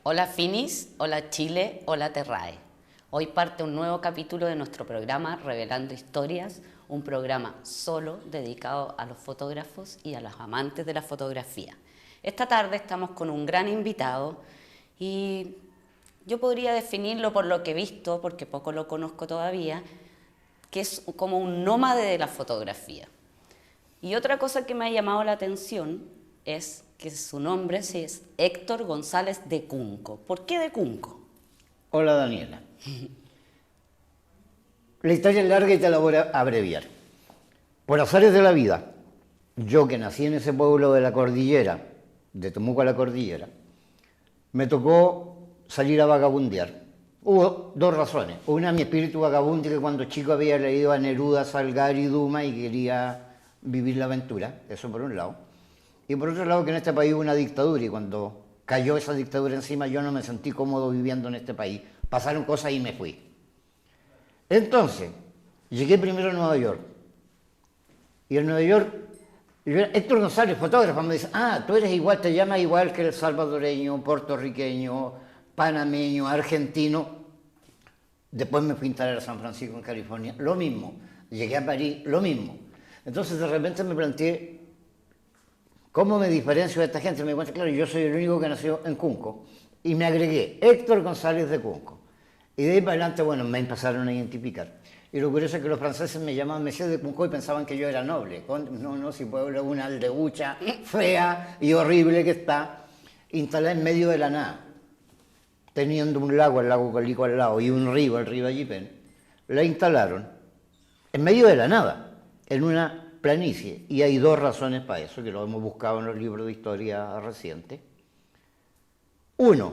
Hola Finis, hola Chile, hola Terrae. Hoy parte un nuevo capítulo de nuestro programa Revelando Historias, un programa solo dedicado a los fotógrafos y a los amantes de la fotografía. Esta tarde estamos con un gran invitado y yo podría definirlo por lo que he visto, porque poco lo conozco todavía, que es como un nómade de la fotografía. Y otra cosa que me ha llamado la atención es que su nombre es Héctor González de Cunco. ¿Por qué de Cunco? Hola Daniela. La historia es larga y te la voy a abreviar. Por azares de la vida, yo que nací en ese pueblo de la cordillera, de Temuco a la cordillera, me tocó salir a vagabundear. Hubo dos razones. Una, mi espíritu vagabundo, que cuando chico había leído a Neruda, Salgari y Dumas y quería vivir la aventura, eso por un lado. Y por otro lado, que en este país hubo una dictadura y cuando cayó esa dictadura encima yo no me sentí cómodo viviendo en este país. Pasaron cosas y me fui. Entonces, llegué primero a Nueva York. Y en Nueva York, Héctor González, fotógrafo, me dice, tú eres igual, te llamas igual que el salvadoreño, puertorriqueño, panameño, argentino. Después me fui a instalar a San Francisco, en California, lo mismo. Llegué a París, lo mismo. Entonces de repente me planteé, ¿cómo me diferencio de esta gente? Me di cuenta, claro, yo soy el único que nació en Cunco. Y me agregué Héctor González de Cunco. Y de ahí para adelante, bueno, me empezaron a identificar. Y lo curioso es que los franceses me llamaban Monsieur de Cunco y pensaban que yo era noble. No, si pueblo, una aldeucha fea y horrible que está, instalada en medio de la nada, teniendo un lago, el lago Colico al lado, y un río, el río Allipén, la instalaron en medio de la nada, en una planicie. Y hay dos razones para eso, que lo hemos buscado en los libros de historia recientes. Uno,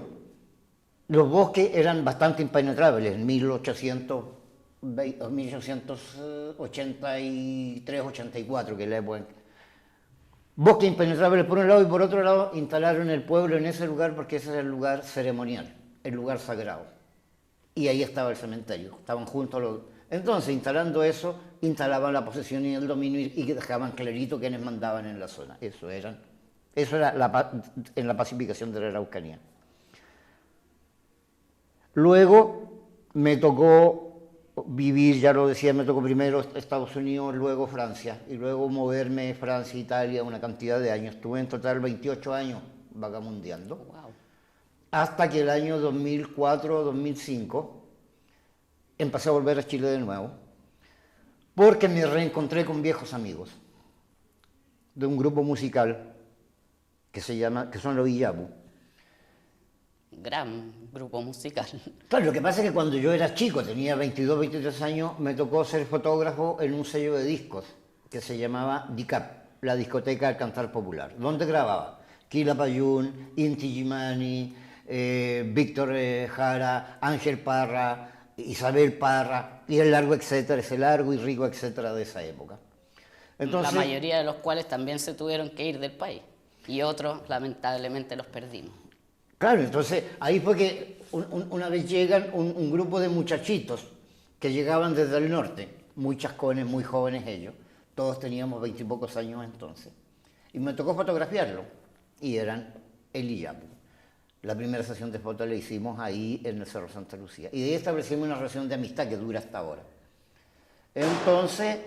los bosques eran bastante impenetrables en 1883-84, que es la época. Bosques impenetrables por un lado y por otro lado instalaron el pueblo en ese lugar porque ese es el lugar ceremonial, el lugar sagrado. Y ahí estaba el cementerio, estaban juntos los... Entonces, instalando eso, instalaban la posesión y el dominio y dejaban clarito quienes mandaban en la zona. Eso era en la pacificación de la Araucanía. Luego me tocó vivir, ya lo decía, me tocó primero Estados Unidos, luego Francia, y luego moverme Francia, Italia, una cantidad de años. Estuve en total 28 años vagamundeando, Wow. hasta que el año 2004-2005 empecé a volver a Chile de nuevo, porque me reencontré con viejos amigos de un grupo musical que son los Iyapu. Gran grupo musical. Claro, lo que pasa es que cuando yo era chico, tenía 22, 23 años, me tocó ser fotógrafo en un sello de discos que se llamaba DICAP, la discoteca del cantar popular, donde grababa Kila Payún, Inti Gimani, Víctor Jara, Ángel Parra, Isabel Parra, y el largo etcétera, ese largo y rico etcétera de esa época. La mayoría de los cuales también se tuvieron que ir del país. Y otros, lamentablemente, los perdimos. Claro, entonces ahí fue que una vez llegan un grupo de muchachitos que llegaban desde el norte, muy chascones, muy jóvenes ellos, todos teníamos 20 y pocos años entonces, y me tocó fotografiarlo, y eran el Iyapu. La primera sesión de fotos la hicimos ahí en el Cerro Santa Lucía, y de ahí establecimos una relación de amistad que dura hasta ahora. Entonces,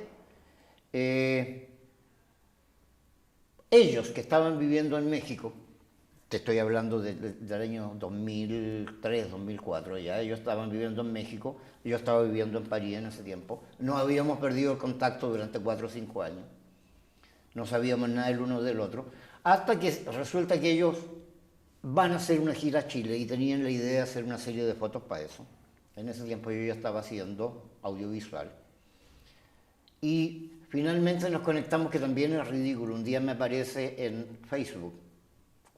ellos que estaban viviendo en México, te estoy hablando del año 2003, 2004, ya ellos estaban viviendo en México, yo estaba viviendo en París en ese tiempo, no habíamos perdido el contacto durante 4 o 5 años, no sabíamos nada el uno del otro, hasta que resulta que ellos van a hacer una gira a Chile y tenían la idea de hacer una serie de fotos para eso. En ese tiempo yo ya estaba haciendo audiovisual. Y finalmente nos conectamos, que también es ridículo, un día me aparece en Facebook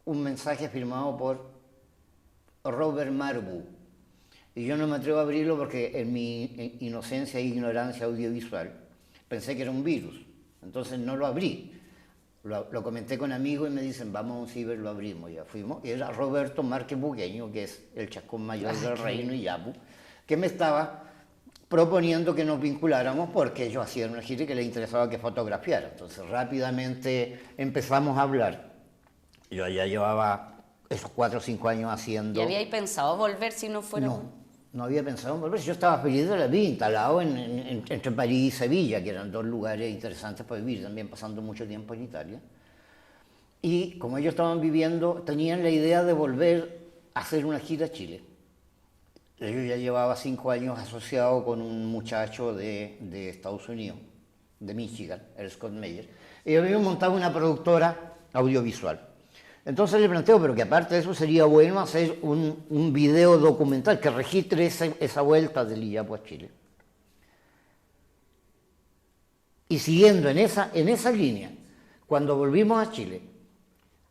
un mensaje firmado por Robert Marbu. Y yo no me atrevo a abrirlo porque en mi inocencia e ignorancia audiovisual pensé que era un virus. Entonces no lo abrí. Lo comenté con amigos y me dicen, vamos a un ciber, lo abrimos. Ya fuimos. Y era Roberto Márquez Bugueño, que es el chascón mayor del reino Iyapu, que me estaba proponiendo que nos vinculáramos porque ellos hacían una gira y que les interesaba que fotografiara. Entonces rápidamente empezamos a hablar. Yo ya llevaba esos 4 o 5 años haciendo... ¿Y habíais pensado volver si no fuera? No había pensado en volver. Yo estaba feliz de la vida, instalado entre París y Sevilla, que eran dos lugares interesantes para vivir, también pasando mucho tiempo en Italia. Y como ellos estaban viviendo, tenían la idea de volver a hacer una gira a Chile. Yo ya llevaba 5 años asociado con un muchacho de Estados Unidos, de Michigan, el Scott Meyer, y habíamos montado una productora audiovisual. Entonces le planteo, pero que aparte de eso sería bueno hacer un video documental que registre esa vuelta del IAPU a Chile. Y siguiendo en esa línea, cuando volvimos a Chile,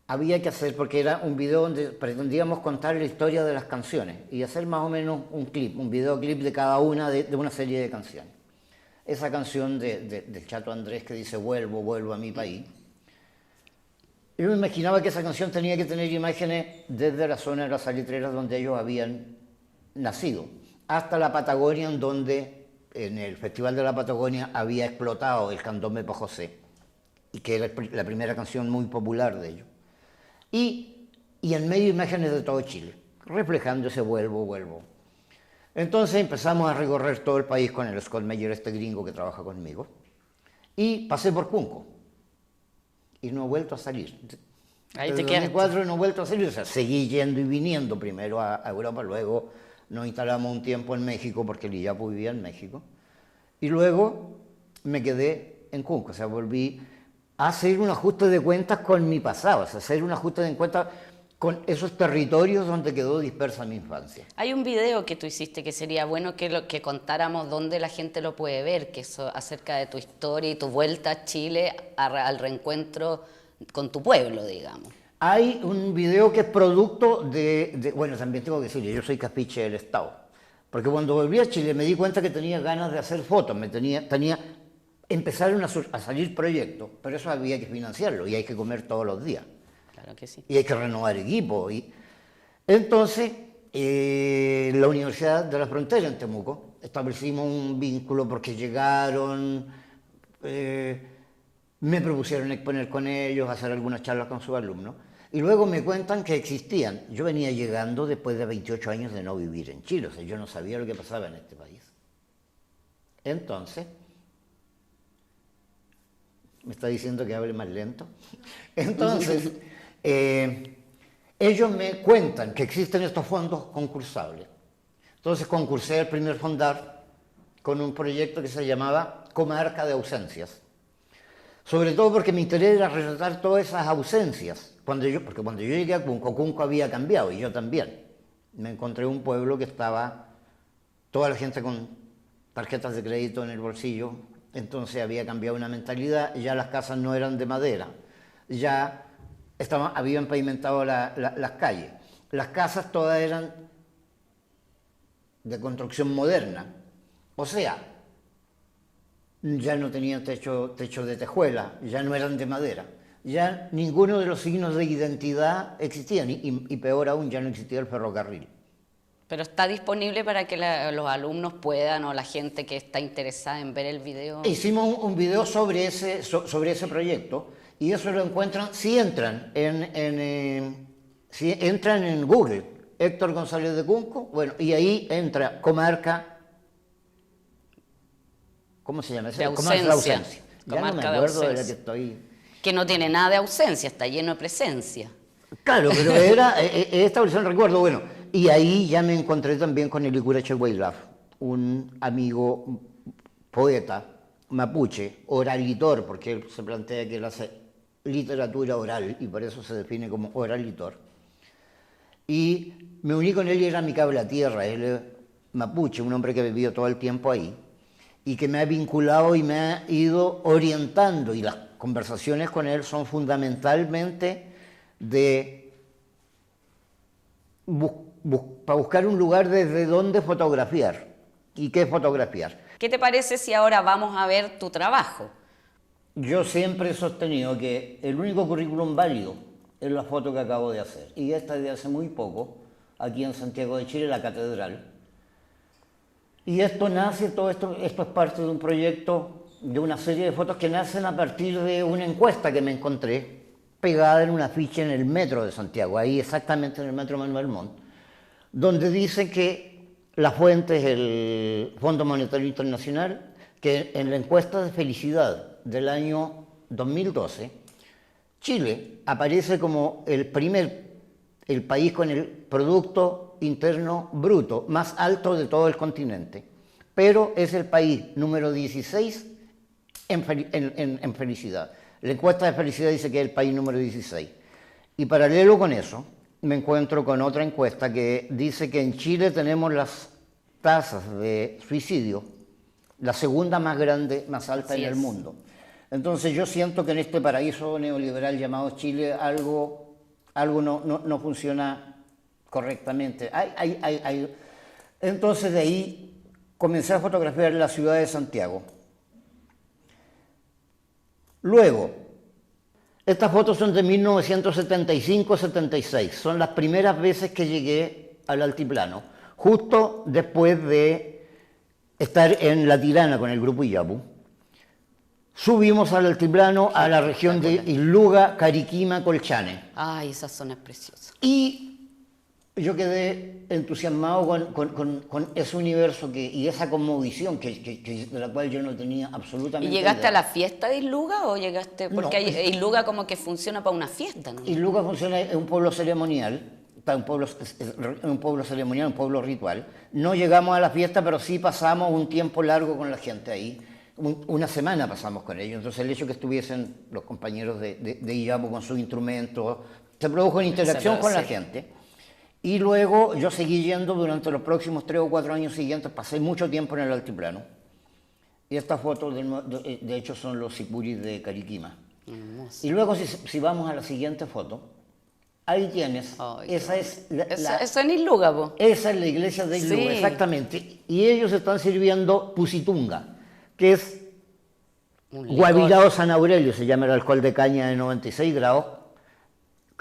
había que hacer, porque era un video donde pretendíamos contar la historia de las canciones y hacer más o menos un videoclip de cada una de una serie de canciones. Esa canción del Chato Andrés que dice vuelvo, vuelvo a mi país. Yo me imaginaba que esa canción tenía que tener imágenes desde la zona de las salitreras donde ellos habían nacido, hasta la Patagonia, en donde en el Festival de la Patagonia había explotado el Candombe pa' José, y que era la primera canción muy popular de ellos. Y en medio imágenes de todo Chile, reflejando ese vuelvo, vuelvo. Entonces empezamos a recorrer todo el país con el Scott Meyer, este gringo que trabaja conmigo, y pasé por Cunco. Y no he vuelto a salir. Ahí Desde te quedaste. 2004 no he vuelto a salir, o sea, seguí yendo y viniendo primero a Europa, luego nos instalamos un tiempo en México porque el IAPU vivía en México, y luego me quedé en Cunco, o sea, volví a hacer un ajuste de cuentas con mi pasado, o sea, hacer un ajuste de cuentas con esos territorios donde quedó dispersa mi infancia. Hay un video que tú hiciste que sería bueno que contáramos dónde la gente lo puede ver, que eso acerca de tu historia y tu vuelta a Chile al reencuentro con tu pueblo, digamos. Hay un video que es producto bueno, también tengo que decirle, yo soy capiche del Estado, porque cuando volví a Chile me di cuenta que tenía ganas de hacer fotos, empezaron a salir proyectos, pero eso había que financiarlo y hay que comer todos los días. Claro que sí. Y hay que renovar equipo. Entonces, la Universidad de la Frontera en Temuco, establecimos un vínculo porque llegaron, me propusieron exponer con ellos, hacer algunas charlas con sus alumnos, y luego me cuentan que existían. Yo venía llegando después de 28 años de no vivir en Chile, o sea, yo no sabía lo que pasaba en este país. Entonces, me está diciendo que hable más lento. Entonces, ellos me cuentan que existen estos fondos concursables. Entonces concursé al primer fondar con un proyecto que se llamaba Comarca de Ausencias. Sobre todo porque mi interés era retratar todas esas ausencias. Porque cuando yo llegué a Cunco, Cunco había cambiado y yo también. Me encontré un pueblo que estaba toda la gente con tarjetas de crédito en el bolsillo. Entonces había cambiado una mentalidad, ya las casas no eran de madera, ya habían pavimentado las calles. Las casas todas eran de construcción moderna, o sea, ya no tenían techo de tejuela, ya no eran de madera, ya ninguno de los signos de identidad existían y peor aún, ya no existía el ferrocarril. Pero está disponible para que los alumnos puedan, o la gente que está interesada en ver el video. Hicimos un video sobre ese proyecto y eso lo encuentran si entran en Google, Héctor González de Cunco, bueno, y ahí entra Comarca, ¿cómo se llama? De Comarca de ausencia. Ausencia. Ya no me Comarca de acuerdo de la que ausencia. estoy... Que no tiene nada de ausencia, está lleno de presencia. Claro, pero era establecer un recuerdo, bueno, y ahí ya me encontré también con el Licurache Weilaf, un amigo poeta mapuche, oralitor, porque él se plantea que él hace literatura oral y por eso se define como oralitor. Y me uní con él y era mi cable a tierra, él es mapuche, un hombre que ha vivido todo el tiempo ahí y que me ha vinculado y me ha ido orientando, y las conversaciones con él son fundamentalmente para buscar un lugar desde donde fotografiar. ¿Y qué fotografiar? ¿Qué te parece si ahora vamos a ver tu trabajo? Yo siempre he sostenido que el único currículum válido es la foto que acabo de hacer. Y esta es de hace muy poco, aquí en Santiago de Chile, la Catedral. Y esto nace, todo esto es parte de un proyecto, de una serie de fotos que nacen a partir de una encuesta que me encontré pegada en un afiche en el metro de Santiago, ahí exactamente en el metro Manuel Montt, donde dice que la fuente es el Fondo Monetario Internacional, que en la encuesta de felicidad del año 2012, Chile aparece como el país con el Producto Interno Bruto más alto de todo el continente, pero es el país número 16 en felicidad. La encuesta de felicidad dice que es el país número 16. Y paralelo con eso, me encuentro con otra encuesta que dice que en Chile tenemos las tasas de suicidio, la segunda más grande, más alta en el mundo. Entonces yo siento que en este paraíso neoliberal llamado Chile algo no funciona correctamente. Entonces de ahí comencé a fotografiar la ciudad de Santiago. Luego, estas fotos son de 1975-76, son las primeras veces que llegué al altiplano, justo después de estar en La Tirana con el grupo Iyapu. Subimos al altiplano a la región de Illuga, Cariquima, Colchane. Ay, esa zona es preciosa. Y yo quedé entusiasmado con ese universo y esa cosmovisión de la cual yo no tenía absolutamente ¿Y llegaste idea. a la fiesta de Illuga o llegaste...? Porque No, Illuga como que funciona para una fiesta, ¿no? Illuga funciona, es un pueblo ceremonial, un pueblo ceremonial, un pueblo ritual. No llegamos a la fiesta, pero sí pasamos un tiempo largo con la gente ahí. Una semana pasamos con ellos. Entonces el hecho que estuviesen los compañeros de Iyapu con sus instrumentos, se produjo una interacción con la gente. Y luego yo seguí yendo durante los próximos 3 o 4 años siguientes, pasé mucho tiempo en el altiplano. Y estas fotos, de hecho, son los sicuris de Cariquima. Y luego, si vamos a la siguiente foto, ahí tienes, esa es Eso en Illuga, po. Esa es la iglesia de Illuga, Sí. Exactamente. Y ellos están sirviendo pusitunga, que es Un licor. Guavirao San Aurelio, se llama el alcohol de caña de 96 grados,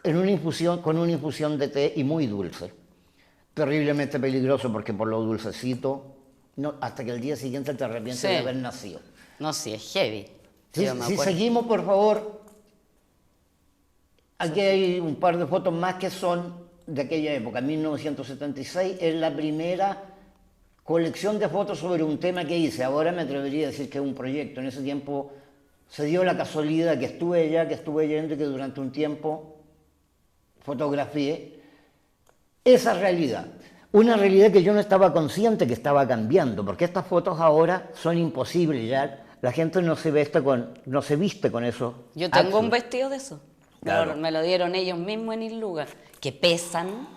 con una infusión de té y muy dulce. Terriblemente peligroso porque por lo dulcecito, hasta que el día siguiente te arrepientes de haber nacido. No, sí, es heavy. Si seguimos, por favor, aquí hay un par de fotos más que son de aquella época, 1976, es la primera colección de fotos sobre un tema que hice. Ahora me atrevería a decir que es un proyecto. En ese tiempo se dio la casualidad que estuve allá, que estuve yendo y que durante un tiempo fotografié esa realidad. Una realidad que yo no estaba consciente que estaba cambiando, porque estas fotos ahora son imposibles ya. La gente no se viste con eso. Yo tengo un vestido de eso. Claro. Me lo dieron ellos mismos en Illuga, que pesan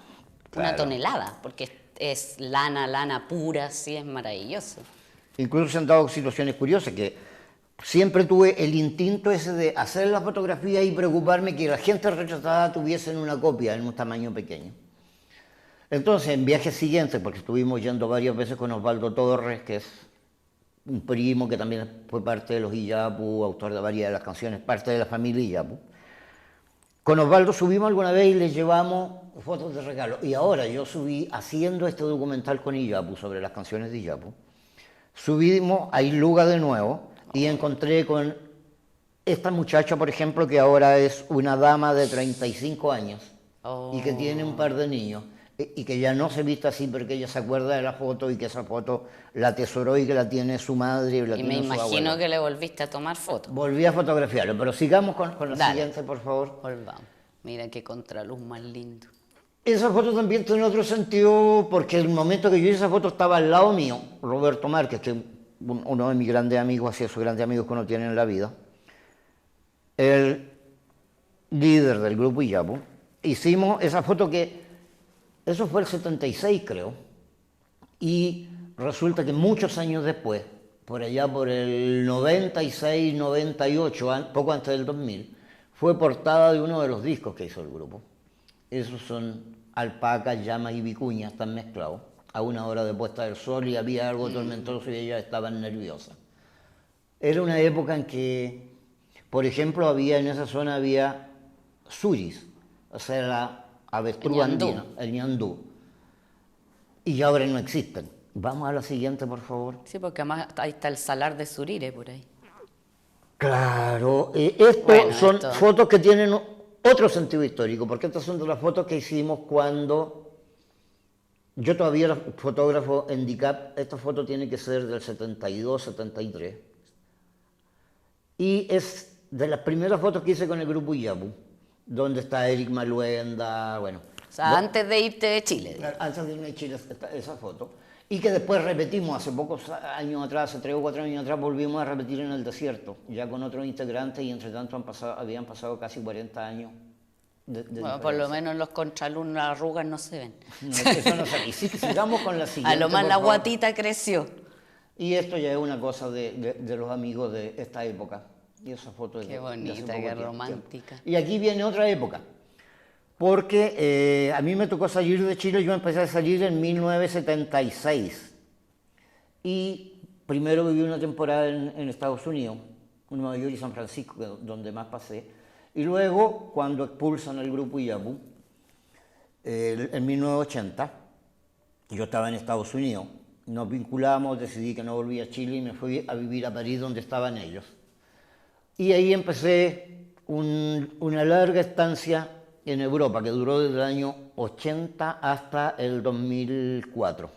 Claro. 1 tonelada, porque es lana pura, sí, es maravilloso. Incluso se han dado situaciones curiosas, que siempre tuve el instinto ese de hacer la fotografía y preocuparme que la gente retratada tuviesen una copia en un tamaño pequeño. Entonces, en viajes siguientes, porque estuvimos yendo varias veces con Osvaldo Torres, que es un primo que también fue parte de los Iyapu, autor de varias de las canciones, parte de la familia Iyapu. Con Osvaldo subimos alguna vez y les llevamos fotos de regalo. Y ahora yo subí, haciendo este documental con Iyapu, sobre las canciones de Iyapu, subimos a Illuga de nuevo y encontré con esta muchacha, por ejemplo, que ahora es una dama de 35 años y que tiene un par de niños. Y que ya no se viste así porque ella se acuerda de la foto y que esa foto la atesoró y que la tiene su madre y la Y tiene me su imagino abuela. que le volviste a tomar fotos. Volví a fotografiarlo, pero sigamos con la Dale. siguiente, por favor. Volvamos. Mira qué contraluz más lindo. Esa foto también tiene otro sentido porque el momento que yo hice esa foto estaba al lado mío, Roberto Márquez, que es uno de mis grandes amigos, así esos grandes amigos que uno tiene en la vida, el líder del grupo Iyapu. Hicimos esa foto eso fue el 76, creo, y resulta que muchos años después, por allá por el 96, 98, poco antes del 2000, fue portada de uno de los discos que hizo el grupo. Esos son alpacas, llamas y vicuñas, están mezclados, a una hora de puesta del sol y había algo tormentoso y ellas estaban nerviosas. Era una época en que, por ejemplo, en esa zona había suris, o sea, la avestruz andina, el ñandú, y ya ahora no existen. Vamos a la siguiente, por favor. Sí, porque además ahí está el salar de Surire por ahí. Claro, Bueno, son esto- fotos que tienen otro sentido histórico, porque estas son de las fotos que hicimos cuando yo todavía era fotógrafo en DICAP. Esta foto tiene que ser del 72, 73. Y es de las primeras fotos que hice con el grupo Iyapu, donde está Eric Maluenda, bueno. O sea, antes de irte de Chile. Antes de irme de Chile, esa foto. Y que después repetimos hace pocos años atrás, hace 3 o 4 años atrás, volvimos a repetir en el desierto, ya con otros integrantes, y entre tanto habían pasado casi 40 años de Bueno, por lo menos los contraluz, las arrugas no se ven. No, eso no se. Y sigamos con la siguiente. A lo más la guatita creció. Y esto ya es una cosa de los amigos de esta época. Y esa foto es qué bonita, qué romántica. Y aquí viene otra época. Porque a mí me tocó salir de Chile, yo empecé a salir en 1976. Y primero viví una temporada en Estados Unidos, en Nueva York y San Francisco, donde más pasé. Y luego, cuando expulsan al grupo Iyapu, en 1980, yo estaba en Estados Unidos, nos vinculamos, decidí que no volvía a Chile y me fui a vivir a París, donde estaban ellos. Y ahí empecé una larga estancia en Europa, que duró desde el año 80 hasta el 2004,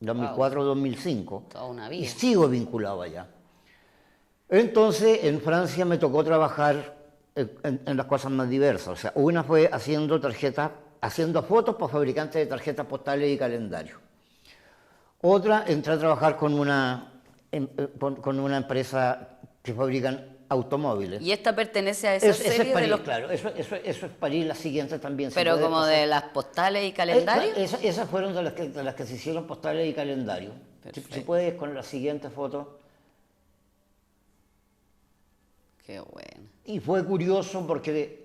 2004-2005. Toda una vida. Y sigo vinculado allá. Entonces, en Francia me tocó trabajar en las cosas más diversas. O sea, una fue haciendo fotos para fabricantes de tarjetas postales y calendarios. Otra, entré a trabajar con una empresa que fabrican automóviles. ¿Y esta pertenece a esa serie es París, de los...? claro, eso es París, las siguientes también. Pero como pasar. ¿De las postales y calendarios? Esas fueron de las que se hicieron postales y calendarios. Si puedes, con la siguiente foto. Qué bueno. Y fue curioso porque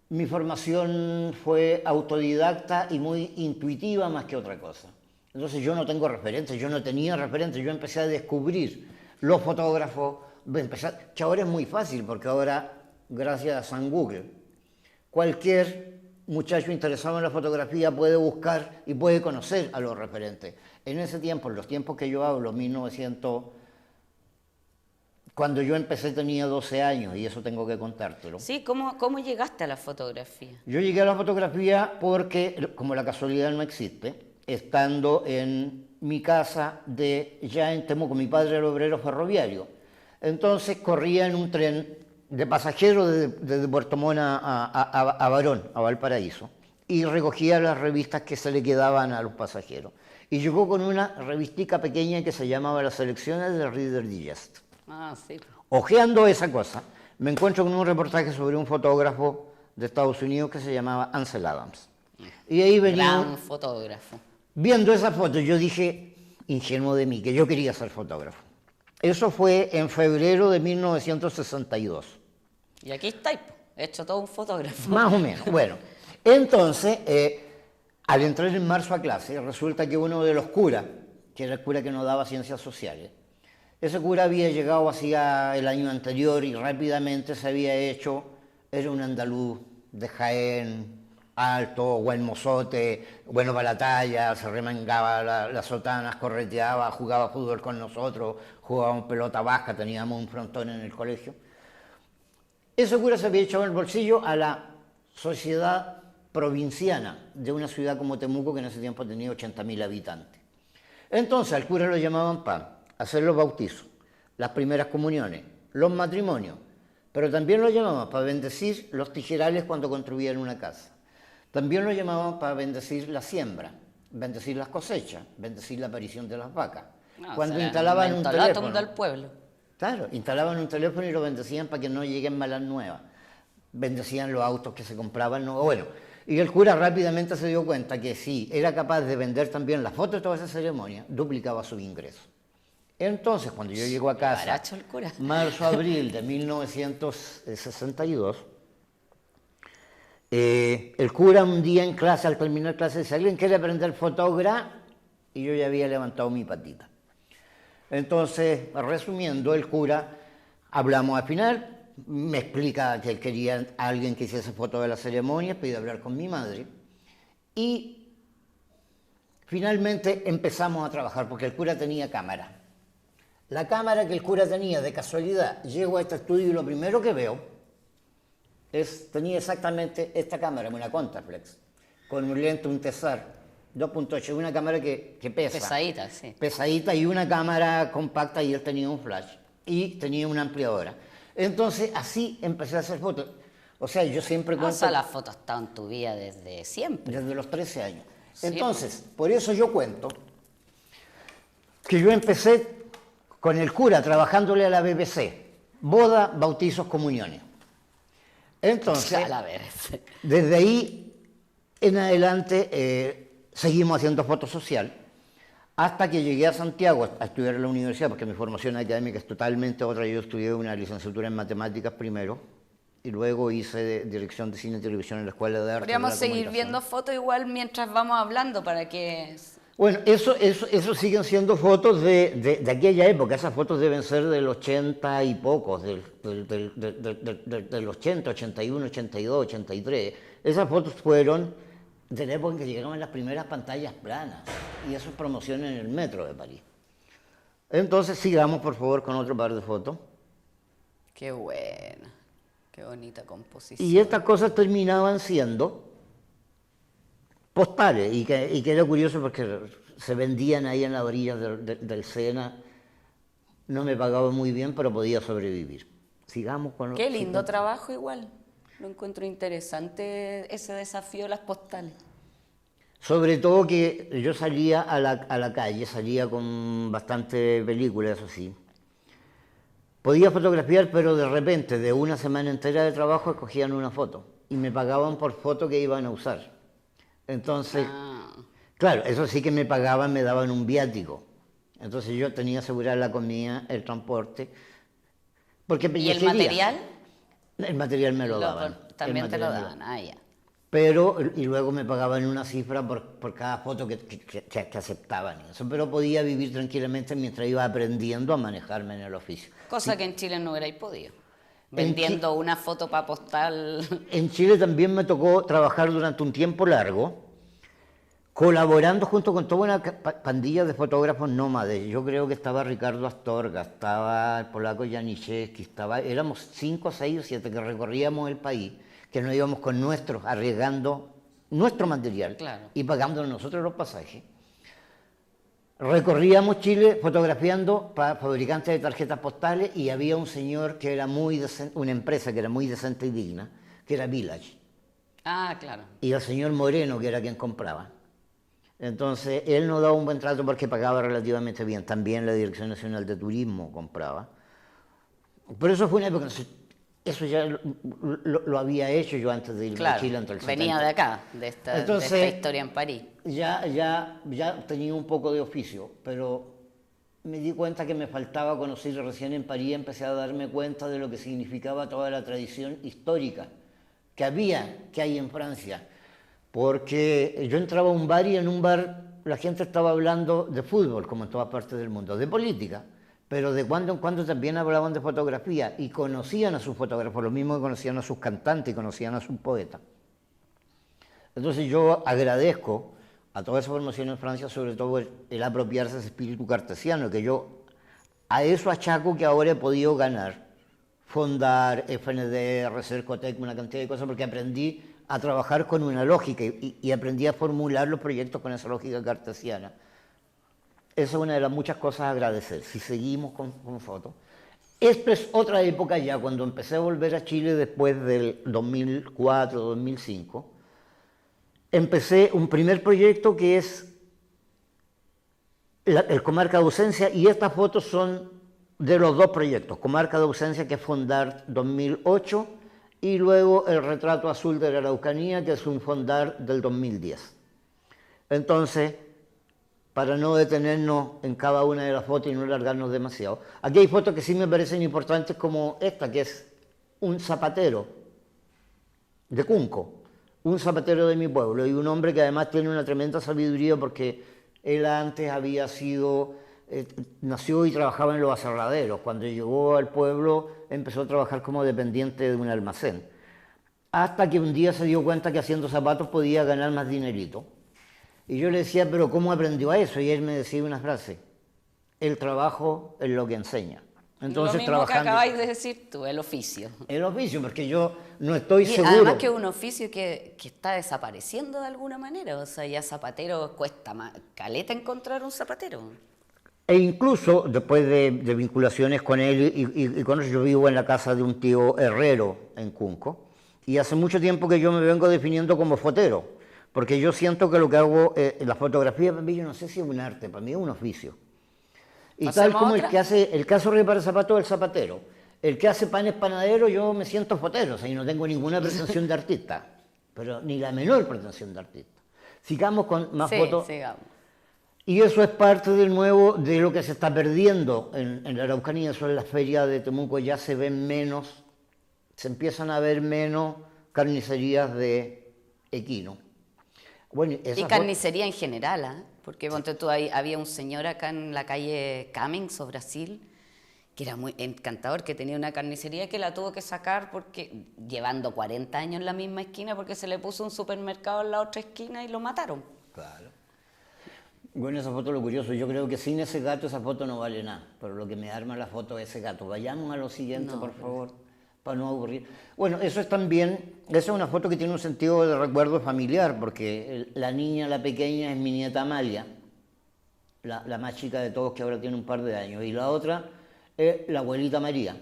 mi formación fue autodidacta y muy intuitiva más que otra cosa. Entonces yo no tengo referentes, yo no tenía referentes, yo empecé a descubrir los fotógrafos, que ahora es muy fácil porque ahora, gracias a San Google, cualquier muchacho interesado en la fotografía puede buscar y puede conocer a los referentes. En ese tiempo, en los tiempos que yo hablo, 1900... Cuando yo empecé tenía 12 años y eso tengo que contártelo. Sí, ¿cómo llegaste a la fotografía? Yo llegué a la fotografía porque, como la casualidad no existe, estando en mi casa ya en Temuco, mi padre era obrero ferroviario. Entonces corría en un tren de pasajeros desde Puerto Montt a Barón, a Valparaíso, y recogía las revistas que se le quedaban a los pasajeros. Y llegó con una revistica pequeña que se llamaba Las Selecciones de Reader Digest. Ah, sí. Ojeando esa cosa, me encuentro con un reportaje sobre un fotógrafo de Estados Unidos que se llamaba Ansel Adams. Y ahí venía... Gran fotógrafo. Viendo esa foto, yo dije, ingenuo de mí, que yo quería ser fotógrafo. Eso fue en febrero de 1962. Y aquí estáis, hecho todo un fotógrafo. Más o menos. Bueno, entonces, al entrar en marzo a clase, resulta que uno de los curas, que era el cura que nos daba ciencias sociales, ese cura había llegado hacía el año anterior y rápidamente se había hecho, era un andaluz de Jaén, alto, buen mozote, bueno para la talla, se remangaba las sotanas, correteaba, jugaba fútbol con nosotros, jugábamos pelota vasca, teníamos un frontón en el colegio. Ese cura se había echado en el bolsillo a la sociedad provinciana de una ciudad como Temuco, que en ese tiempo tenía 80.000 habitantes. Entonces al cura lo llamaban para hacer los bautizos, las primeras comuniones, los matrimonios, pero también lo llamaban para bendecir los tijerales cuando construían una casa. También lo llamaban para bendecir la siembra, bendecir las cosechas, bendecir la aparición de las vacas. No, cuando o sea, instalaban un teléfono. del pueblo. Claro, instalaban un teléfono y lo bendecían para que no lleguen malas nuevas. Bendecían los autos que se compraban nuevos. Bueno, y el cura rápidamente se dio cuenta que si era capaz de vender también las fotos de toda esa ceremonia, duplicaba su ingreso. Entonces, cuando yo llego a casa, marzo-abril de 1962, el cura un día en clase, al terminar clase, dice, ¿alguien quiere aprender fotógrafo? Y yo ya había levantado mi patita. Entonces, resumiendo, el cura, hablamos al final, me explica que él quería a alguien que hiciese fotos de la ceremonia, pide hablar con mi madre, y finalmente empezamos a trabajar, porque el cura tenía cámara. La cámara que el cura tenía, de casualidad, llego a este estudio y lo primero que veo tenía exactamente esta cámara, una Contraflex, con un lente, un Tessar 2.8, una cámara que pesa. Pesadita, sí. Pesadita y una cámara compacta, y él tenía un flash y tenía una ampliadora. Entonces así empecé a hacer fotos. O sea, yo siempre cuento... O sea, las fotos están en tu vida desde siempre. Desde los 13 años. Sí, Entonces, por eso yo cuento que yo empecé con el cura trabajándole a la BBC. Boda, bautizos, comuniones. Entonces, A la vez. desde ahí en adelante seguimos haciendo foto social hasta que llegué a Santiago a estudiar en la universidad, porque mi formación académica es totalmente otra. Yo estudié una licenciatura en matemáticas primero y luego hice dirección de cine y televisión en la Escuela de Arte. Podríamos de la seguir Comunicación. viendo fotos igual mientras vamos hablando para que... Bueno, eso siguen siendo fotos de aquella época. Esas fotos deben ser del 80 y pocos, del 80, 81, 82, 83. Esas fotos fueron de la época en que llegaron las primeras pantallas planas y esas promociones en el metro de París. Entonces sigamos por favor con otro par de fotos. Qué buena, qué bonita composición. Y estas cosas terminaban siendo postales, y que era curioso porque se vendían ahí en la orilla del Sena. No me pagaba muy bien, pero podía sobrevivir. Sigamos con... Qué lindo trabajo igual. Lo encuentro interesante ese desafío de las postales. Sobre todo que yo salía a la calle, salía con bastante películas, eso sí. Podía fotografiar, pero de repente, de una semana entera de trabajo, escogían una foto y me pagaban por foto que iban a usar. Entonces, claro, eso sí que me pagaban, me daban un viático. Entonces yo tenía que asegurar la comida, el transporte. Porque ¿Y el material? El material me lo daban. También te lo daban, ya. Pero, y luego me pagaban una cifra por cada foto que aceptaban. Eso, pero podía vivir tranquilamente mientras iba aprendiendo a manejarme en el oficio. Cosa que en Chile no hubierais podido. Vendiendo una foto para postal. En Chile también me tocó trabajar durante un tiempo largo, colaborando junto con toda una pandilla de fotógrafos nómades. Yo creo que estaba Ricardo Astorga, estaba el polaco Janiszewski, éramos 5, 6 o 7 que recorríamos el país, que nos íbamos con arriesgando nuestro material, claro, y pagando nosotros los pasajes. Recorríamos Chile fotografiando para fabricantes de tarjetas postales, y había un señor que era muy decente, una empresa que era muy decente y digna, que era Village. Claro. Y el señor Moreno, que era quien compraba. Entonces, él nos daba un buen trato porque pagaba relativamente bien. También la Dirección Nacional de Turismo compraba. Pero eso fue una época... Eso ya lo había hecho yo antes de irme a Chile entre el 70. Venía de acá, de esta historia en París. Ya tenía un poco de oficio, pero me di cuenta que me faltaba conocer. Recién en París empecé a darme cuenta de lo que significaba toda la tradición histórica que hay en Francia. Porque yo entraba a un bar y en un bar la gente estaba hablando de fútbol, como en todas partes del mundo, de política. Pero de cuando en cuando también hablaban de fotografía y conocían a sus fotógrafos, lo mismo que conocían a sus cantantes y conocían a sus poetas. Entonces yo agradezco a toda esa formación en Francia, sobre todo el apropiarse de ese espíritu cartesiano, que yo a eso achaco que ahora he podido ganar, fondar, FND, Cercotec, una cantidad de cosas, porque aprendí a trabajar con una lógica y aprendí a formular los proyectos con esa lógica cartesiana. Esa es una de las muchas cosas a agradecer, si seguimos con fotos. Esta es otra época ya, cuando empecé a volver a Chile después del 2004, 2005, empecé un primer proyecto que es el Comarca de Ausencia, y estas fotos son de los dos proyectos, Comarca de Ausencia, que es Fondar 2008, y luego el Retrato Azul de la Araucanía, que es un Fondar del 2010. Entonces, para no detenernos en cada una de las fotos y no alargarnos demasiado. Aquí hay fotos que sí me parecen importantes, como esta, que es un zapatero de Cunco, un zapatero de mi pueblo, y un hombre que además tiene una tremenda sabiduría porque él antes había sido, nació y trabajaba en los aserraderos. Cuando llegó al pueblo empezó a trabajar como dependiente de un almacén, hasta que un día se dio cuenta que haciendo zapatos podía ganar más dinerito. Y yo le decía, pero ¿cómo aprendió a eso? Y él me decía una frase: el trabajo es lo que enseña. Entonces, lo mismo trabajando. que acabáis de decir tú, el oficio. El oficio, porque yo no estoy Y seguro. además que es un oficio que está desapareciendo de alguna manera. O sea, ya zapatero cuesta caleta encontrar un zapatero. E incluso después de vinculaciones con él y con eso, yo vivo en la casa de un tío herrero en Cunco, y hace mucho tiempo que yo me vengo definiendo como fotero, porque yo siento que lo que hago, la fotografía para mí, yo no sé si es un arte, para mí es un oficio. Y tal ¿Pasemos como otra? el que hace repara zapatos, el zapatero. El que hace panes panadero, yo me siento fotero, o sea, y no tengo ninguna pretensión de artista, pero ni la menor pretensión de artista. Sigamos con más Sí, fotos. sigamos. Y eso es parte de lo que se está perdiendo en la Araucanía. Eso en las ferias de Temuco ya se ven menos, se empiezan a ver menos carnicerías de equino. Bueno, Y esa carnicería en general, ¿ah? Porque ponte tú, había un señor acá en la calle Cummings o Brasil, que era muy encantador, que tenía una carnicería que la tuvo que sacar porque llevando 40 años en la misma esquina porque se le puso un supermercado en la otra esquina y lo mataron. Claro. Bueno, esa foto, lo curioso, yo creo que sin ese gato esa foto no vale nada, pero lo que me arma la foto es ese gato. Vayamos a lo siguiente, No, por favor, para no aburrir. Bueno, eso es también, esa es una foto que tiene un sentido de recuerdo familiar, porque la niña, la pequeña, es mi nieta Amalia, la más chica de todos, que ahora tiene un par de años, y la otra es la abuelita María,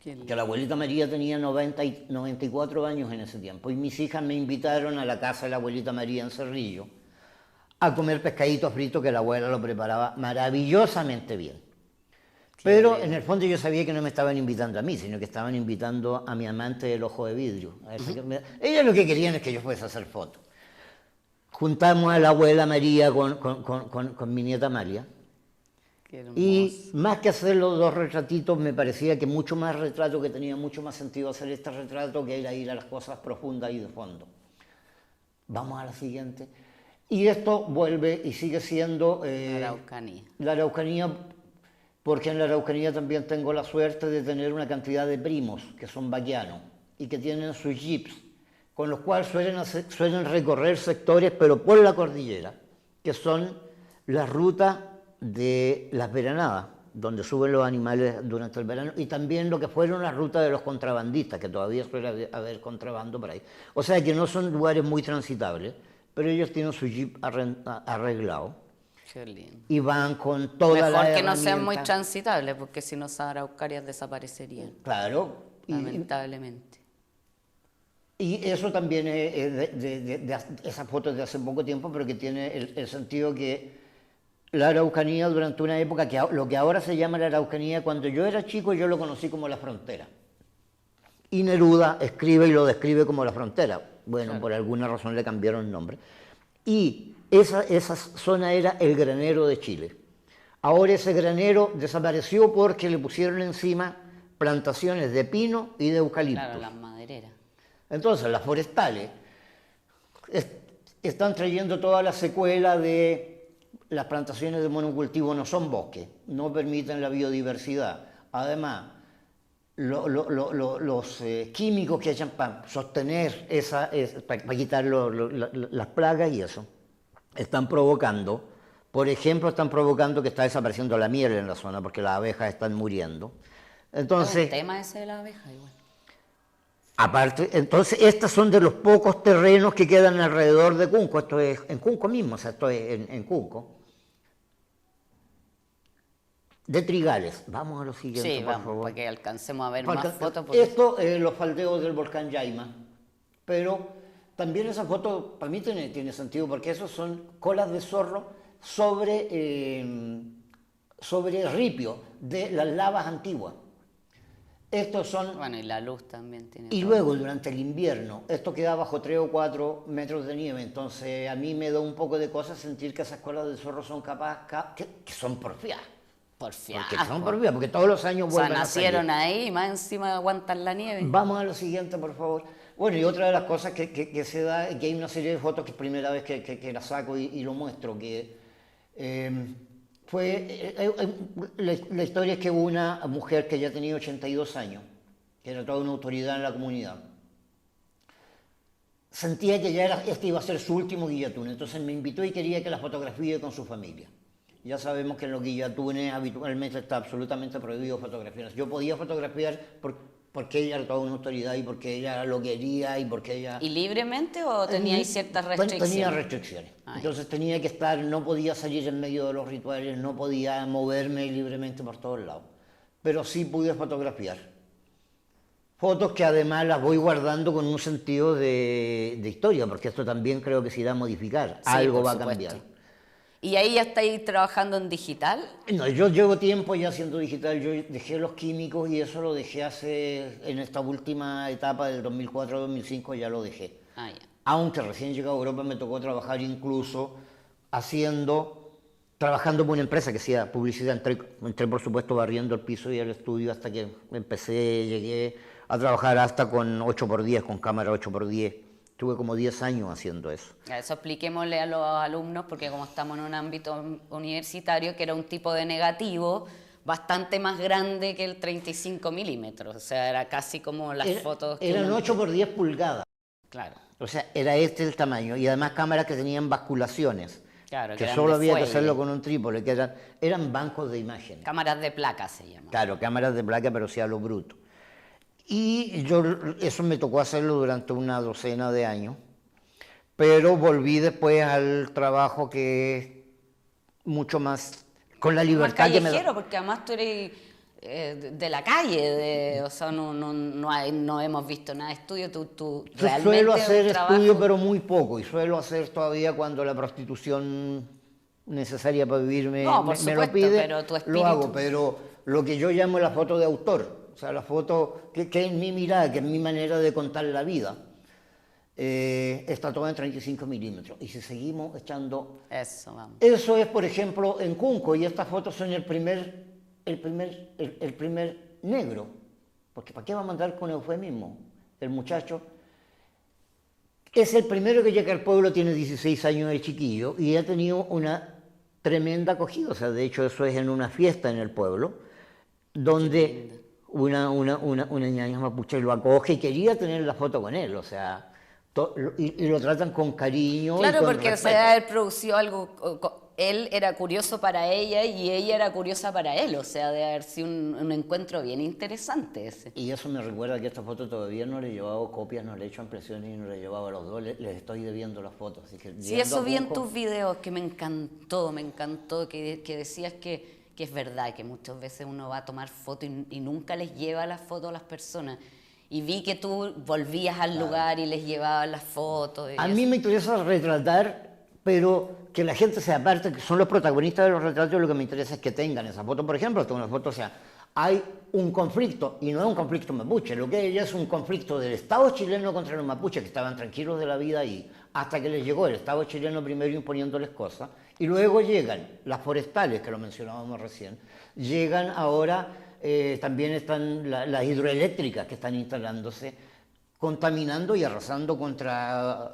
que la abuelita María tenía 94 años en ese tiempo, y mis hijas me invitaron a la casa de la abuelita María en Cerrillo, a comer pescadito frito que la abuela lo preparaba maravillosamente bien. Pero en el fondo yo sabía que no me estaban invitando a mí, sino que estaban invitando a mi amante del ojo de vidrio. Ellos lo que querían es que yo fuese a hacer fotos. Juntamos a la abuela María con mi nieta María. Qué hermoso. Y más que hacer los dos retratitos, me parecía que mucho más retrato, que tenía mucho más sentido hacer este retrato que era ir a las cosas profundas y de fondo. Vamos a la siguiente. Y esto vuelve y sigue siendo Araucanía. la Araucanía, porque en la Araucanía también tengo la suerte de tener una cantidad de primos que son vaquianos y que tienen sus jeeps, con los cuales suelen recorrer sectores, pero por la cordillera, que son las rutas de las veranadas, donde suben los animales durante el verano, y también lo que fueron las rutas de los contrabandistas, que todavía suele haber contrabando por ahí. O sea que no son lugares muy transitables, pero ellos tienen su jeep arreglado Qué lindo. y van con toda la Mejor que no sean muy herramienta. transitables, porque si no, esas araucarias desaparecerían, Claro, lamentablemente. y eso también es esa foto es de hace poco tiempo, pero que tiene el sentido que la Araucanía durante una época, lo que ahora se llama la Araucanía, cuando yo era chico yo lo conocí como la frontera. Y Neruda escribe y lo describe como la frontera. Bueno, Claro. por alguna razón le cambiaron el nombre. Y esa zona era el granero de Chile. Ahora ese granero desapareció porque le pusieron encima plantaciones de pino y de eucalipto. Claro, las madereras. Entonces las forestales están trayendo toda la secuela de las plantaciones de monocultivo, no son bosques, no permiten la biodiversidad. Además, los químicos que echan para sostener para quitar las plagas y eso, están provocando, por ejemplo, que está desapareciendo la miel en la zona porque las abejas están muriendo. Es Entonces, un tema ese de la abeja igual. aparte, entonces, estos son de los pocos terrenos que quedan alrededor de Cunco. Esto es en Cunco mismo, o sea, esto es en Cunco. De trigales. Vamos a lo siguiente, Sí, por vamos, favor. para que alcancemos a ver Porque más fotos. Porque esto es los faldeos del volcán Yaima, pero también esa foto para mí tiene sentido porque esos son colas de zorro sobre ripio de las lavas antiguas. Estos son, bueno, y la luz también tiene. y todo. luego durante el invierno, esto queda bajo 3 o 4 metros de nieve, entonces a mí me da un poco de cosa sentir que esas colas de zorro son que son porfiadas. Porfiado. Porque son porfiadas, porque todos los años O sea, vuelven a salir. nacieron ahí y más encima aguantan la nieve. Vamos a lo siguiente, por favor. Bueno, y otra de las cosas que se da, que hay una serie de fotos que es primera vez que la saco y lo muestro, que la historia es que hubo una mujer que ya tenía 82 años, que era toda una autoridad en la comunidad. Sentía que este iba a ser su último guillatún, entonces me invitó y quería que la fotografíe con su familia. Ya sabemos que en los guillatunes habitualmente está absolutamente prohibido fotografiar. Yo podía fotografiar porque ella era toda una autoridad y porque ella lo quería y porque ella... ¿Y libremente o teníais ciertas restricciones? Tenía restricciones. Entonces tenía que estar, no podía salir en medio de los rituales, no podía moverme libremente por todos lados. Pero sí pude fotografiar. Fotos que además las voy guardando con un sentido de historia, porque esto también creo que se irá a modificar. Sí, Algo por va a supuesto. cambiar. ¿Y ahí ya estáis trabajando en digital? No, yo llevo tiempo ya haciendo digital, yo dejé los químicos y eso lo dejé en esta última etapa del 2004-2005 ya lo dejé. Ah, ya. Aunque recién llegado a Europa me tocó trabajar incluso trabajando con una empresa que hacía publicidad, entré por supuesto barriendo el piso y el estudio hasta que llegué a trabajar hasta con 8x10, con cámara 8x10. Tuve como 10 años haciendo eso. Eso expliquémosle a los alumnos, porque como estamos en un ámbito universitario, que era un tipo de negativo bastante más grande que el 35 milímetros, o sea, era casi como las fotos que eran 8x10 pulgadas. Claro. O sea, era este el tamaño, y además cámaras que tenían basculaciones, Claro, que eran solo de había que fuelle. hacerlo con un trípode, que eran bancos de imágenes. Cámaras de placa se llaman. Claro, cámaras de placa, pero sí a lo bruto. Y eso me tocó hacerlo durante una docena de años, pero volví después al trabajo que es mucho más, con la libertad Más que me da. callejero, porque además tú eres de la calle, o sea, no hemos visto nada de estudio, tú Yo realmente suelo un hacer trabajo- estudio, pero muy poco, y suelo hacer todavía cuando la prostitución necesaria para vivir me No, por lo supuesto, pide, pero tu lo espíritu- hago, pero lo que yo llamo la foto de autor, o sea, la foto que es mi mirada, que es mi manera de contar la vida, está toda en 35 milímetros, y si seguimos echando... Eso, vamos. Eso es, por ejemplo, en Cunco, y estas fotos son el primer negro, porque ¿para qué va a mandar con eufemismo? El muchacho es el primero que llega al pueblo, tiene 16 años el chiquillo, y ha tenido una tremenda acogida, o sea, de hecho eso es en una fiesta en el pueblo, donde una ñaña mapuche lo acoge y quería tener la foto con él, o sea, y lo tratan con cariño. Claro, y con porque se respeto. debe haber producido algo, él era curioso para ella y ella era curiosa para él, o sea, debe haber sido un encuentro bien interesante ese. Y eso me recuerda que esta foto todavía no le he llevado copias, no le he hecho impresiones y no le he llevado a los dos, les estoy debiendo las fotos. Así que Sí, eso vi en tus videos, que me encantó, que decías que es verdad, que muchas veces uno va a tomar fotos y nunca les lleva las fotos a las personas. Y vi que tú volvías al lugar y les llevabas las fotos. A mí me interesa retratar, pero que la gente se aparte, que son los protagonistas de los retratos, lo que me interesa es que tengan esa foto. Por ejemplo, tengo una foto, o sea, hay un conflicto, y no es un conflicto mapuche, lo que es un conflicto del Estado chileno contra los mapuches, que estaban tranquilos de la vida ahí, hasta que les llegó el Estado chileno primero imponiéndoles cosas, y luego llegan las forestales, que lo mencionábamos recién, llegan ahora, también están las hidroeléctricas que están instalándose, contaminando y arrasando contra...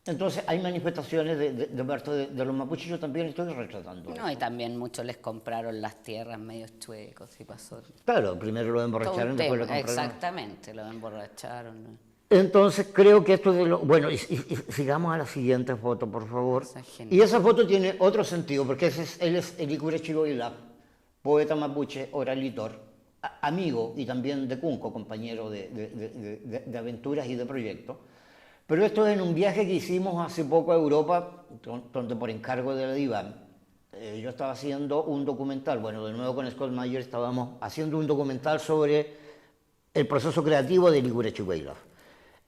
Entonces hay manifestaciones de parte de los mapuches, yo también estoy retratando. No, y también muchos les compraron las tierras medio chuecos y pasó. Claro, primero lo Todo emborracharon, un después lo tema, compraron. exactamente, lo emborracharon. ¿no? Entonces creo que esto es de lo... Bueno, y sigamos a la siguiente foto, por favor. Esa es genial. Y esa foto tiene otro sentido, porque él es Elicure Chigoila, poeta mapuche, oralitor, amigo y también de Cunco, compañero de aventuras y de proyectos. Pero esto es en un viaje que hicimos hace poco a Europa, donde por encargo de la DIVAN, yo estaba haciendo un documental, bueno, de nuevo con Scott Mayer estábamos haciendo un documental sobre el proceso creativo de Elicure Chigoila.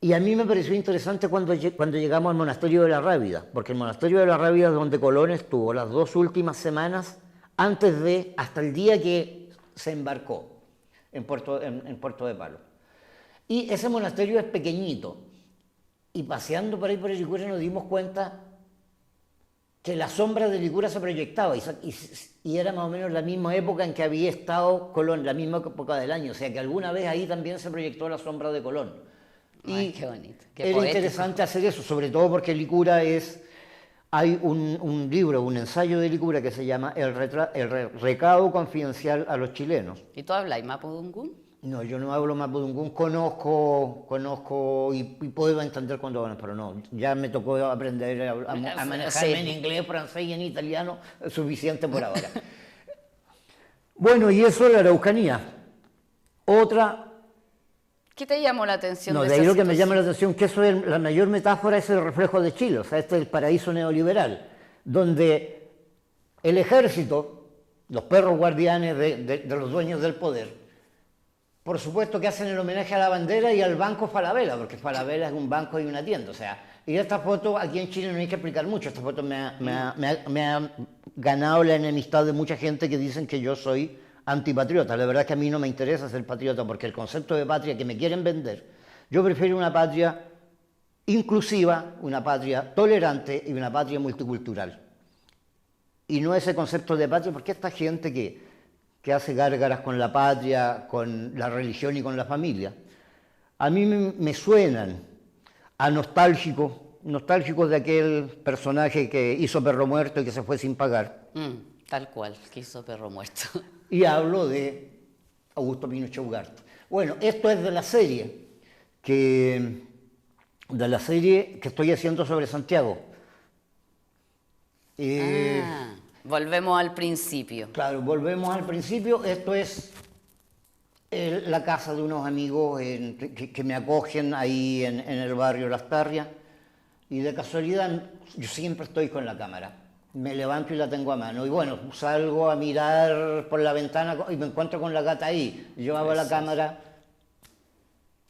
Y a mí me pareció interesante cuando llegamos al monasterio de la Rábida, porque el monasterio de la Rábida es donde Colón estuvo las 2 últimas semanas hasta el día que se embarcó en Puerto de Palo. Y ese monasterio es pequeñito, y paseando por ahí por Elicure nos dimos cuenta que la sombra de Elicure se proyectaba, y era más o menos la misma época en que había estado Colón, la misma época del año, o sea que alguna vez ahí también se proyectó la sombra de Colón. Ay, Y qué bonito, qué era poético. interesante hacer eso, sobre todo porque hay un libro, un ensayo de Licura que se llama El recado confidencial a los chilenos. ¿Y tú hablas mapudungún? No, yo no hablo mapudungún, conozco y puedo entender cuando van, pero no, ya me tocó aprender a manejarme en inglés, francés y en italiano, suficiente por ahora. Bueno, y eso es la Araucanía. Otra... ¿Qué te llamó la atención? No, de ahí lo que me llama la atención, que eso es, la mayor metáfora es el reflejo de Chile, o sea, este es el paraíso neoliberal, donde el ejército, los perros guardianes de los dueños del poder, por supuesto que hacen el homenaje a la bandera y al Banco Falabella, porque Falabella es un banco y una tienda, o sea, y esta foto aquí en Chile no hay que explicar mucho, esta foto me ha ganado la enemistad de mucha gente que dicen que yo soy antipatriota. La verdad es que a mí no me interesa ser patriota porque el concepto de patria que me quieren vender, yo prefiero una patria inclusiva, una patria tolerante y una patria multicultural. Y no ese concepto de patria, porque esta gente que hace gárgaras con la patria, con la religión y con la familia, a mí me suenan a nostálgicos de aquel personaje que hizo Perro Muerto y que se fue sin pagar. Tal cual, que hizo Perro Muerto. Y hablo de Augusto Pinochet Ugarte. Bueno, esto es de la serie que estoy haciendo sobre Santiago. Volvemos al principio. Claro, volvemos al principio. Esto es la casa de unos amigos que me acogen ahí en el barrio Las Tarrias. Y de casualidad, yo siempre estoy con la cámara. Me levanto y la tengo a mano. Y bueno, salgo a mirar por la ventana y me encuentro con la gata ahí. Yo hago la cámara,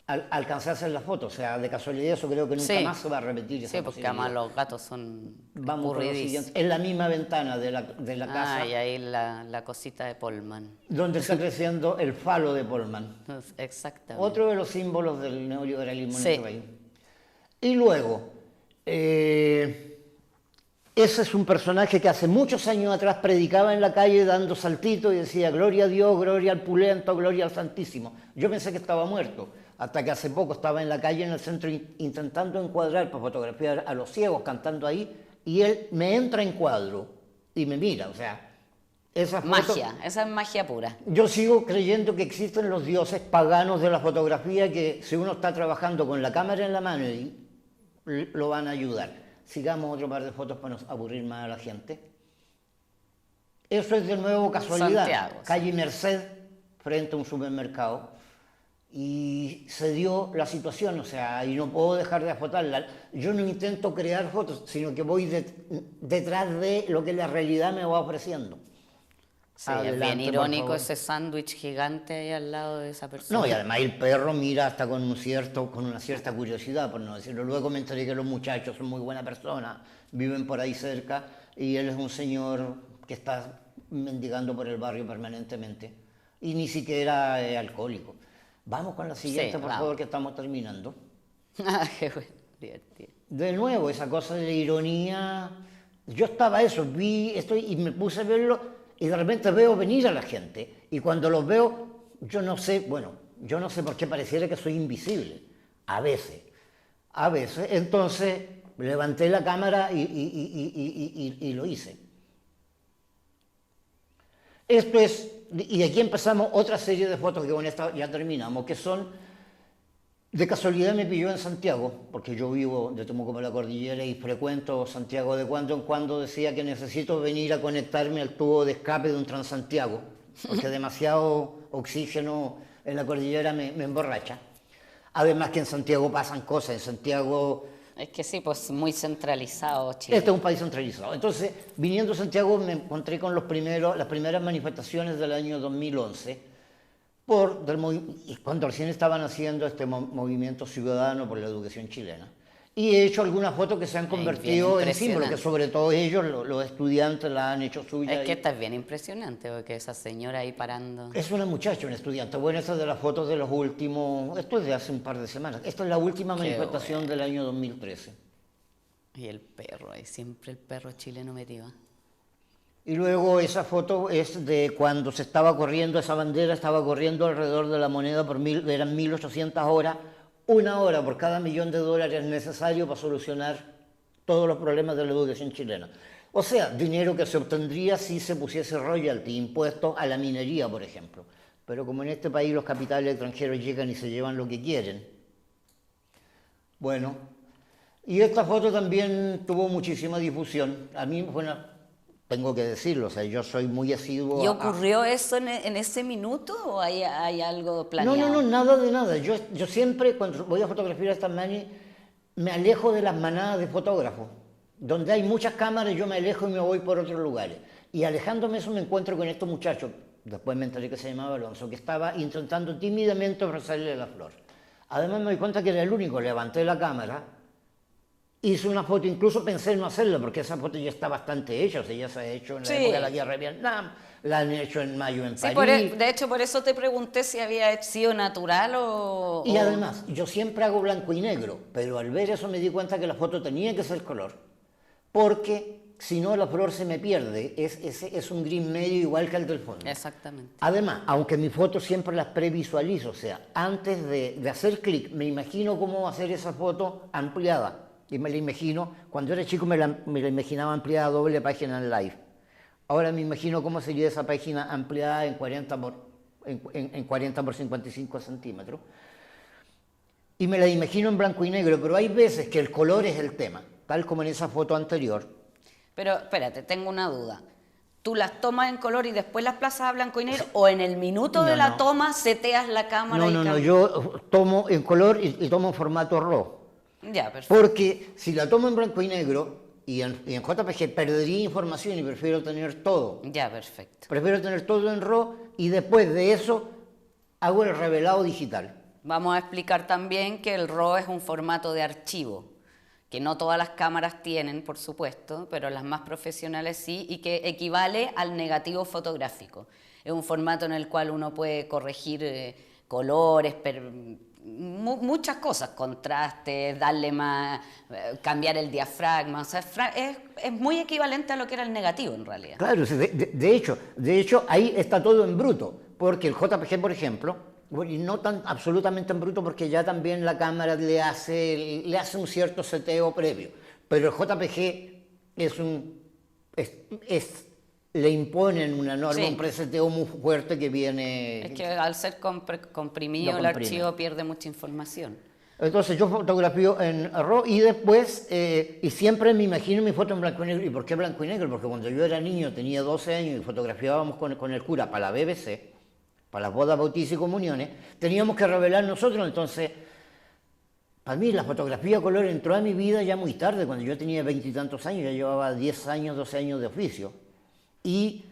alcancé a hacer la foto. O sea, de casualidad eso creo que nunca más se va a repetir. Sí, porque además los gatos son aburridísimos. Es la misma ventana de la casa. Y ahí la cosita de Polman. Donde está creciendo el falo de Polman. Exactamente. Otro de los símbolos del neoliberalismo en este país. Y luego... ese es un personaje que hace muchos años atrás predicaba en la calle dando saltitos y decía gloria a Dios, gloria al pulento, gloria al Santísimo. Yo pensé que estaba muerto, hasta que hace poco estaba en la calle en el centro intentando encuadrar para fotografiar a los ciegos cantando ahí y él me entra en cuadro y me mira, o sea, esa es magia pura. Yo sigo creyendo que existen los dioses paganos de la fotografía que si uno está trabajando con la cámara en la mano lo van a ayudar. Sigamos otro par de fotos para no aburrir más a la gente. Eso es de nuevo casualidad. Santiago, calle Merced, frente a un supermercado. Y se dio la situación, o sea, y no puedo dejar de fotarla. Yo no intento crear fotos, sino que voy detrás de lo que la realidad me va ofreciendo. Sí, es bien irónico ese sándwich gigante ahí al lado de esa persona. No, y además el perro mira hasta con una cierta curiosidad, por no decirlo. Luego me enteré que los muchachos son muy buena persona, viven por ahí cerca, y él es un señor que está mendigando por el barrio permanentemente, y ni siquiera es alcohólico. Vamos con la siguiente, por favor, que estamos terminando. Qué bueno, divertido. De nuevo, esa cosa de la ironía. Yo estaba y me puse a verlo, y de repente veo venir a la gente, y cuando los veo, yo no sé por qué pareciera que soy invisible, a veces, entonces levanté la cámara y lo hice. Esto es, y aquí empezamos otra serie de fotos que con esta ya terminamos, que son, de casualidad me pilló en Santiago, porque yo vivo de Temuco para la cordillera y frecuento Santiago de cuando en cuando. Decía que necesito venir a conectarme al tubo de escape de un Transantiago, porque demasiado oxígeno en la cordillera me emborracha. Además que en Santiago pasan cosas, en Santiago... Es que sí, pues muy centralizado Chile. Este es un país centralizado. Entonces, viniendo a Santiago me encontré con las primeras manifestaciones del año 2011, cuando recién estaban haciendo este movimiento ciudadano por la educación chilena. Y he hecho algunas fotos que se han convertido en símbolos, que sobre todo ellos, los estudiantes, la han hecho suya. Es que esta es bien impresionante, porque esa señora ahí parando... Es una muchacha, una estudiante. Bueno, esta es de las fotos de los últimos... Esto es de hace un par de semanas. Esta es la última manifestación del año 2013. Y el perro, ahí siempre el perro chileno metido. Y luego esa foto es de cuando se estaba corriendo, esa bandera estaba corriendo alrededor de la moneda eran 1.800 horas, 1 hora por cada $1.000.000 necesario para solucionar todos los problemas de la educación chilena. O sea, dinero que se obtendría si se pusiese royalty, impuestos a la minería, por ejemplo. pero como en este país los capitales extranjeros llegan y se llevan lo que quieren. Bueno, y esta foto también tuvo muchísima difusión. A mí, bueno, tengo que decirlo, o sea, yo soy muy asiduo ¿Y ocurrió eso en ese minuto o hay algo planeado? No, nada de nada. Yo siempre, cuando voy a fotografiar a estas manis, me alejo de las manadas de fotógrafos. Donde hay muchas cámaras, yo me alejo y me voy por otros lugares. Y alejándome eso me encuentro con estos muchachos, después me enteré que se llamaba Alonso, que estaba intentando tímidamente ofrecerle la flor. Además me doy cuenta que era el único, levanté la cámara, hice una foto, incluso pensé en no hacerla, porque esa foto ya está bastante hecha, o sea, ya se ha hecho en la época de la guerra de Vietnam, la han hecho en mayo en París. De hecho, por eso te pregunté si había sido natural Y además, yo siempre hago blanco y negro, pero al ver eso me di cuenta que la foto tenía que ser color, porque si no la flor se me pierde, es un gris medio igual que el del fondo. Exactamente. Además, aunque mis fotos siempre las previsualizo, o sea, antes de hacer clic, me imagino cómo hacer esa foto ampliada. Y me la imagino, cuando era chico me la imaginaba ampliada a doble página en live. Ahora me imagino cómo sería esa página ampliada en 40 por 55 centímetros. Y me la imagino en blanco y negro, pero hay veces que el color es el tema, tal como en esa foto anterior. Pero espérate, tengo una duda. ¿Tú las tomas en color y después las plazas a blanco y negro? ¿O en el minuto de la toma seteas la cámara? No, yo tomo en color y tomo en formato RAW. Ya, perfecto. Porque si la tomo en blanco y negro y en JPG perdería información y prefiero tener todo. Ya, perfecto. Prefiero tener todo en RAW y después de eso hago el revelado digital. Vamos a explicar también que el RAW es un formato de archivo, que no todas las cámaras tienen, por supuesto, pero las más profesionales sí, y que equivale al negativo fotográfico. Es un formato en el cual uno puede corregir colores, muchas cosas, contrastes, darle más, cambiar el diafragma, o sea, es muy equivalente a lo que era el negativo en realidad. Claro, de hecho ahí está todo en bruto, porque el JPG, por ejemplo, y no tan absolutamente en bruto porque ya también la cámara le hace un cierto seteo previo, pero el JPG le imponen una norma, un preseteo muy fuerte que viene... Es que al ser comprimido el archivo pierde mucha información. Entonces yo fotografío en RAW y después, y siempre me imagino mi foto en blanco y negro. ¿Y por qué blanco y negro? Porque cuando yo era niño, tenía 12 años y fotografiábamos con el cura para la BBC, para las bodas, bautizos y comuniones, teníamos que revelar nosotros. Entonces, para mí la fotografía a color entró a mi vida ya muy tarde, cuando yo tenía 20 y tantos años, ya llevaba 10 años, 12 años de oficio. Y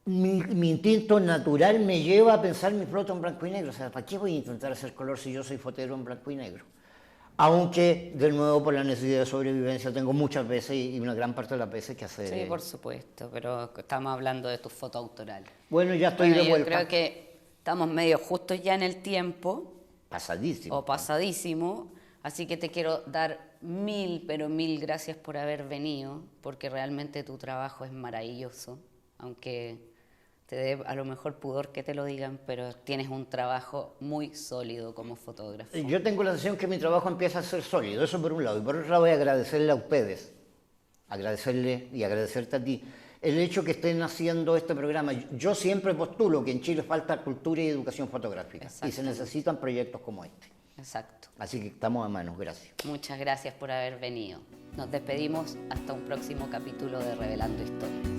mi instinto natural me lleva a pensar mi foto en blanco y negro. O sea, ¿para qué voy a intentar hacer color si yo soy fotero en blanco y negro? Aunque, de nuevo, por la necesidad de sobrevivencia, tengo muchas veces y una gran parte de las veces que hacer... Sí, por supuesto, pero estamos hablando de tus fotos autorales. Bueno, ya estoy de vuelta. Yo creo que estamos medio justos ya en el tiempo. Pasadísimo. O pasadísimo. Así que te quiero dar pero mil gracias por haber venido, porque realmente tu trabajo es maravilloso, aunque te dé a lo mejor pudor que te lo digan, pero tienes un trabajo muy sólido como fotógrafo. Yo tengo la sensación que mi trabajo empieza a ser sólido, eso por un lado. Y por otro lado voy a agradecerle a ustedes, agradecerle y agradecerte a ti, el hecho que estén haciendo este programa. Yo siempre postulo que en Chile falta cultura y educación fotográfica y se necesitan proyectos como este. Exacto. Así que estamos a manos, gracias. Muchas gracias por haber venido. Nos despedimos hasta un próximo capítulo de Revelando Historias.